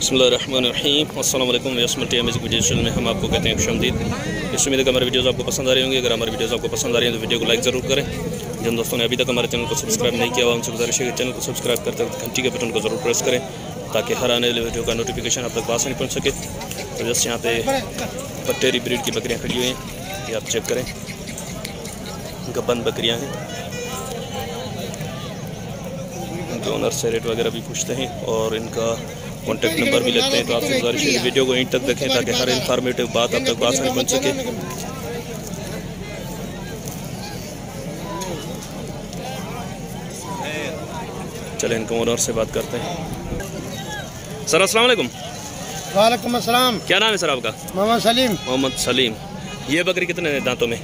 बिस्मिल्लाहिर्रहमानिर्रहीम अस्सलाम वालेकुम वेस्मल्टी म्यूजिक वीडियो चैनल में हम आपको कहते हैं खुशामदीद। इस उम्मीद है कि हमारे वीडियोज़ आपको पसंद आ रही होंगी। अगर हमारी वीडियोज़ आपको पसंद आ रही हैं तो वीडियो को लाइक ज़रूर करें। जिन दोस्तों ने अभी तक हमारे चैनल को सब्सक्राइब नहीं किया हुआ उनसे गुजारिश है कि चैनल को सब्सक्राइब करते वक्त घंटी के बटन को ज़रूर प्रेस करें ताकि हर आने वाले वीडियो का नोटिफिकेशन आप तक आसानी पहुँच सके। तो जैसे यहाँ पे पटेरी ब्रीड की बकरियाँ खड़ी हुई हैं, ये आप चेक करें, गब्बन बकरियाँ हैं। इनके ओनर से रेट वगैरह भी पूछते हैं और इनका कॉन्टैक्ट नंबर भी लेते हैं। तो आपसे गुजारिश है वीडियो को एंड तक देखें ताकि हर इन्फॉर्मेटिव बात आप तक आसानी पहुँच सके। चलें इनके ओनर से बात करते हैं। सर अस्सलाम वालेकुम। वालेकुम अस्सलाम। क्या नाम है सर आपका? मोहम्मद सलीम। मोहम्मद सलीम। ये बकरी कितने दांतों में?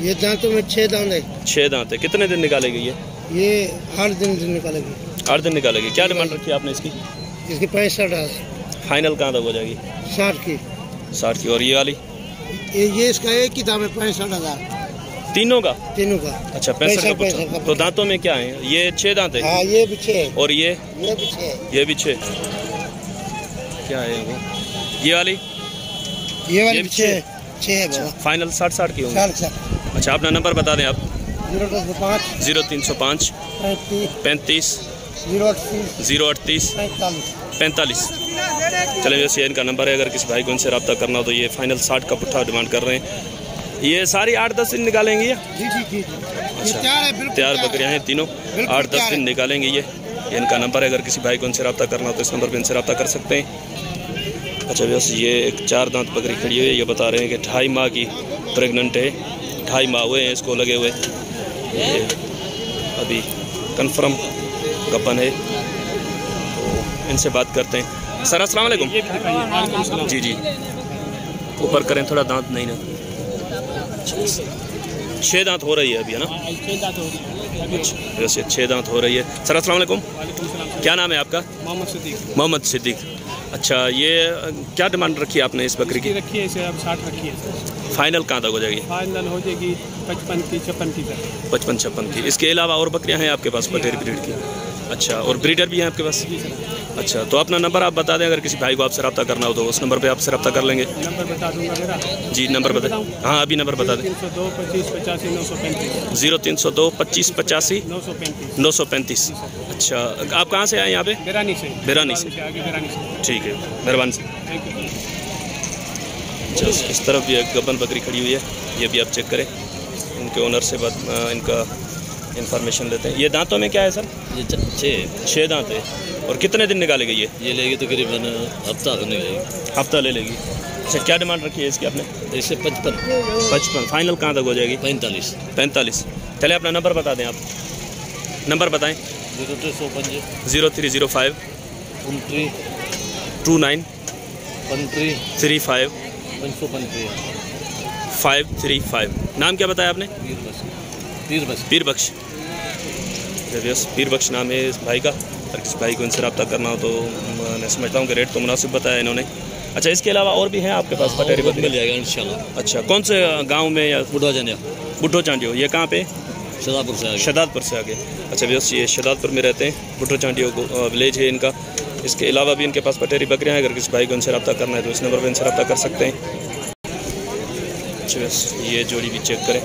ये दांतों में 6 दांत है। 6 दांत है। कितने दिन निकालेगी ये 8 दिन निकालेगी। 8 दिन निकालेगी। क्या डिमांड रखी है आपने इसकी? इसकी 65,000। फाइनल कहाँ तक हो जाएगी? 60 की। 60 की। और ये वाली? ये इसका एक ही दाम है 65,000। तीनों का? तीनों का। अच्छा 65 का। तो दांतों में क्या है? ये 6 दांत है। हाँ ये भी 6। और ये भी 6। ये भी 6। क्या है वो? ये वाली भी 6 है। फाइनल 60 की होंगी। अच्छा अपना नंबर बता दें आप। 0305 35 038 45। चले वैसे इनका नंबर है, अगर किसी भाई को इनसे रब्ता करना हो तो ये फाइनल 60 का पुट्ठा डिमांड कर रहे हैं। ये सारी 8-10 दिन निकालेंगे या? जी। अच्छा तैयार बकरियां हैं तीनों, 8-10 दिन निकालेंगे ये इनका नंबर है, अगर किसी भाई को इनसे रब्ता करना हो तो इस नंबर पर इनसे रब्ता कर सकते हैं। अच्छा वैसे ये एक 4 दांत बकरी खड़ी हुई है। ये बता रहे हैं कि 2.5 माह की प्रेगनेंट है। 2.5 माह हुए हैं इसको लगे हुए। ये अभी कंफर्म गप्पन है, तो इनसे बात करते हैं। सर अस्सलाम वालेकुम। जी ऊपर करें थोड़ा, दांत नहीं ना। 6 दांत हो रही है अभी, है ना? अच्छा वैसे 6 दांत हो रही है। सर अस्सलाम वालेकुम। क्या नाम है आपका? मोहम्मद सिद्दीक। अच्छा ये क्या डिमांड रखी है आपने इस बकरी की? रखी है इसे अब 60 रखी है। फाइनल कहाँ तक हो जाएगी? फाइनल हो जाएगी 55 की 56 की तक। 55 की। इसके अलावा और बकरियां हैं आपके पास पटेरी ब्रीड की? अच्छा और ब्रीडर भी हैं आपके पास? अच्छा तो अपना नंबर आप बता दें, अगर किसी भाई को आपसे रब्ता करना हो तो उस नंबर पे आपसे रब्ता कर लेंगे। नंबर बता दूंगा मेरा। जी नंबर बताएं। हाँ अभी नंबर बता दें। 0302 25 85 935। 0302 25 85 935। अच्छा आप कहाँ से आए यहाँ पे? बेरानी से। बेरानी से। ठीक है मेहरबानी से। अच्छा इस तरफ भी एक गब्बन बकरी खड़ी हुई है, ये भी आप चेक करें। इनके ओनर से बात इनका इंफॉर्मेशन लेते हैं। ये दांतों में क्या है सर? ये 6 दांत है। और कितने दिन निकालेगी ये लेगी तकरीबन हफ्ता तो निकालेगी। हफ्ता ले लेगी। अच्छा क्या डिमांड रखी है इसकी आपने? इससे 55। फाइनल कहाँ तक हो जाएगी? 45। चले अपना नंबर बता दें आप। नंबर बताएं। 0305 29 35 535। नाम क्या बताया आपने? पीर बख्श। पीर बख्श नाम है इस भाई का। अगर किसी भाई को इनसे रब्ता करना हो तो मैं समझता हूँ कि रेट तो मुनासिब बताया इन्होंने। अच्छा इसके अलावा और भी हैं आपके पास पटेरी बकरी? मिल जाएगा इंशाल्लाह। अच्छा कौन से गांव में? या बुढ़ो चांडियो। ये कहाँ पे? शहदादपुर से आगे। अच्छा व्यवस्था ये शहदादपुर में रहते हैं। बुढ़ो चांडियो विलेज है इनका। इसके अलावा भी इनके पास पटेरी बकरियाँ हैं, अगर किसी भाई को इनसे रब्ता करना है तो इस नंबर पर इनसे रब्ता कर सकते हैं। अच्छा ये जोड़ी भी चेक करें।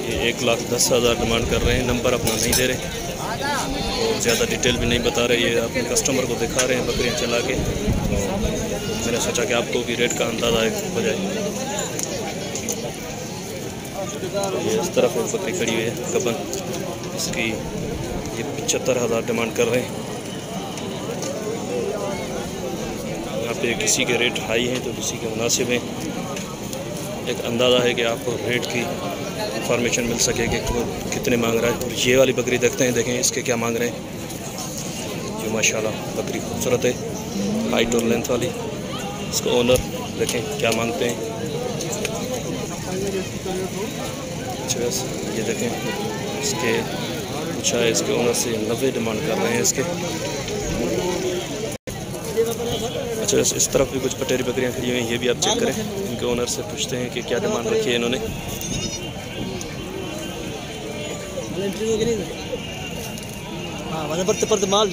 ये 1,10,000 डिमांड कर रहे हैं। नंबर अपना नहीं दे रहे और ज़्यादा डिटेल भी नहीं बता रहे। ये अपने कस्टमर को दिखा रहे हैं बकरियाँ चला के, तो मैंने सोचा कि आपको भी रेट का अंदाज़ा हो जाए। ये इस तरफ एक बकरी खड़ी हुई है गब्बन, इसकी ये 75,000 डिमांड कर रहे हैं। यहाँ पे किसी के रेट हाई हैं तो किसी के मुनासिब हैं। एक अंदाज़ा है कि आपको रेट की इंफॉर्मेशन मिल सके कि वो कितने मांग रहा है। और ये वाली बकरी देखते हैं, देखें इसके क्या मांग रहे हैं। ये माशाल्लाह बकरी खूबसूरत है, हाइट और लेंथ वाली। इसको ओनर देखें क्या मांगते हैं। अच्छा ये देखें इसके पूछा है इसके ओनर से 90 डिमांड कर रहे हैं इसके। अच्छा इस तरफ भी कुछ पटेरी बकरियां खड़ी हुई हैं, ये भी आप चेक करें। इनके ओनर से पूछते हैं कि क्या डिमांड रखी है इन्होंने। माल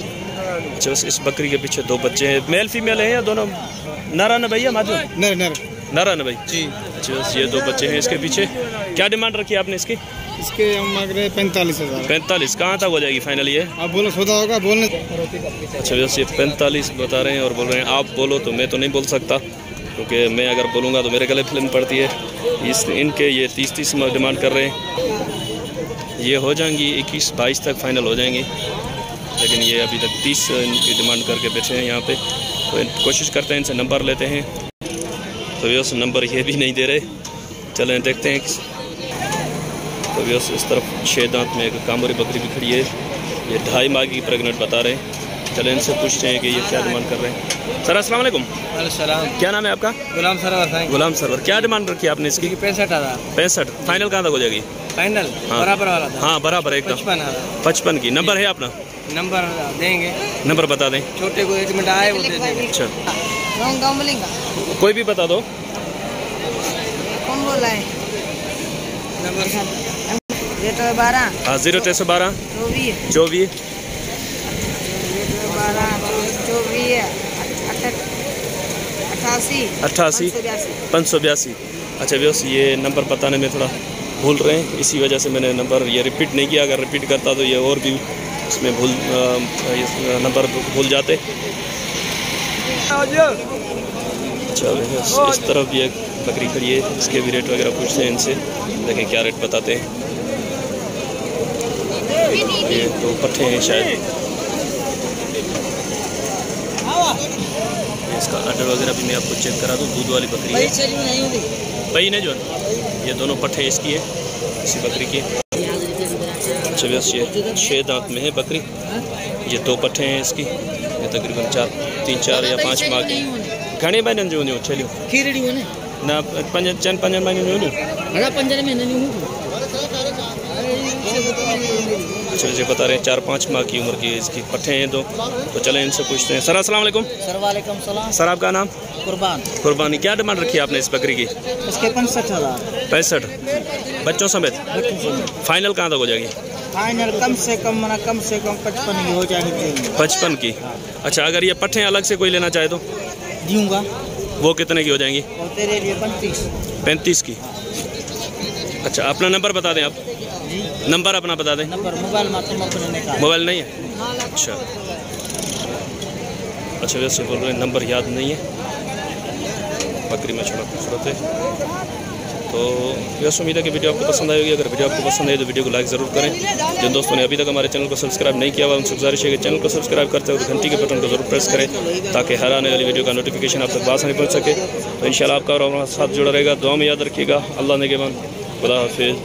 अच्छा, बस इस बकरी के पीछे दो बच्चे हैं, मेल फीमेल हैं या दोनों? नरा न भैया माधु? नर नर नरा न भाई जी। अच्छा, बस ये दो बच्चे हैं इसके पीछे। क्या डिमांड रखी है आपने इसकी? इसके हम मांग रहे 45,000। 45। कहाँ तक हो जाएगी फाइनल ये? आप बोलो सौदा होगा बोलने। अच्छा, बस ये 45 बता रहे हैं और बोल रहे हैं आप बोलो, तो मैं तो नहीं बोल सकता क्योंकि मैं अगर बोलूँगा तो मेरे गले फिल्म पड़ती है। इनके ये 30 डिमांड कर रहे हैं। ये हो जाएंगी 21-22 तक फाइनल हो जाएंगी, लेकिन ये अभी तक 30 इनकी डिमांड करके बैठे हैं यहाँ पे। तो कोशिश करते हैं इनसे नंबर लेते हैं, तो व्यवस्थ नंबर ये भी नहीं दे रहे। चलें देखते हैं। तो व्यवस्थ इस तरफ 6 दांत में एक कामोरी बकरी भी खड़ी है, ये 2.5 माह की प्रेग्नेंट बता रहे हैं। चलें इनसे पूछते हैं कि ये क्या डिमांड कर रहे हैं। सर अस्सलाम वालेकुम। क्या नाम है आपका? गुलाम सरवर। गुलाम सरवर। क्या डिमांड रखी है आपने इसकी? 65,000। 65। फाइनल कहाँ तक हो जाएगी? फाइनल हाँ। बराबर वाला था। हाँ बराबर एकदम। 55 की। नंबर है अपना? नंबर देंगे, नंबर बता दें। छोटे को 1 मिनट आए वो दे देंगे। अच्छा, कोई भी बता दो। कौन बोल रहा है? नंबर 12 हाँ 0312 24 88 582। अच्छा व्यवस्था ये नंबर बताने में थोड़ा भूल रहे हैं, इसी वजह से मैंने नंबर ये रिपीट नहीं किया। अगर रिपीट करता तो ये और भी इसमें नंबर भूल जाते। अच्छा इस तरफ भी एक बकरी खड़ी है, इसके भी रेट वगैरह पूछते हैं इनसे, देखें क्या रेट बताते हैं। ये तो पट्ठे हैं शायद, इसका अड्डा वगैरह भी मैं आपको चेक करा दूँ। दूध वाली बकरी है भाई ने जो ये दोनों पट्ठे इसकी है, इसी बकरी की। अच्छा बस ये 6 दांत में है बकरी, ये 2 पट्ठे हैं इसकी। ये तकरीबन 3-4 या 5 माह की। घणे महीननि जूं हूंदियूं छलियूं? न 5 महीननि जूं हूंदियूं। अच्छा जी बता रहे हैं 4-5 माह की उम्र की इसकी पट्ठे हैं 2। तो चलें इनसे पूछते हैं। सर अस्सलाम वालेकुम। सर वालेकुम सलाम। सर आपका नाम? कुर्बान। कुर्बानी। क्या डिमांड रखी है आपने इस बकरी की? इसके 65,000। 65 बच्चों समेत। फाइनल कहाँ तक हो जाएगी? फाइनल कम से कम 55 की हो जाएगी। 55 की। अच्छा अगर ये पट्ठे अलग से कोई लेना चाहे तो दूंगा। वो कितने की हो जाएंगी? और तेरे लिए 35 की। अच्छा अपना नंबर बता दें आप। जी नंबर अपना बता दें। नंबर मोबाइल मोबाइल नहीं है? अच्छा अच्छा वैसे बोल रहे हैं नंबर याद नहीं है। बकरी में छोटा खूबसूरत है। तो वैसे उम्मीद है कि वीडियो आपको पसंद आएगी। अगर वीडियो आपको पसंद आए तो वीडियो को लाइक ज़रूर करें। जिन दोस्तों ने अभी तक हमारे चैनल को सब्सक्राइब नहीं किया हुआ उनसे गुजारिश है कि चैनल को सब्सक्राइब करते हुए घंटी के बटन को जरूर प्रेस करें ताकि हर आने वाली वीडियो का नोटिफिकेशन आप तक आसानी पहुँच सके। तो इंशाल्लाह आपका और हमारा साथ जुड़ा रहेगा। दुआ में याद रखिएगा। अल्लाह ने के बाद खुदा हाफिज़।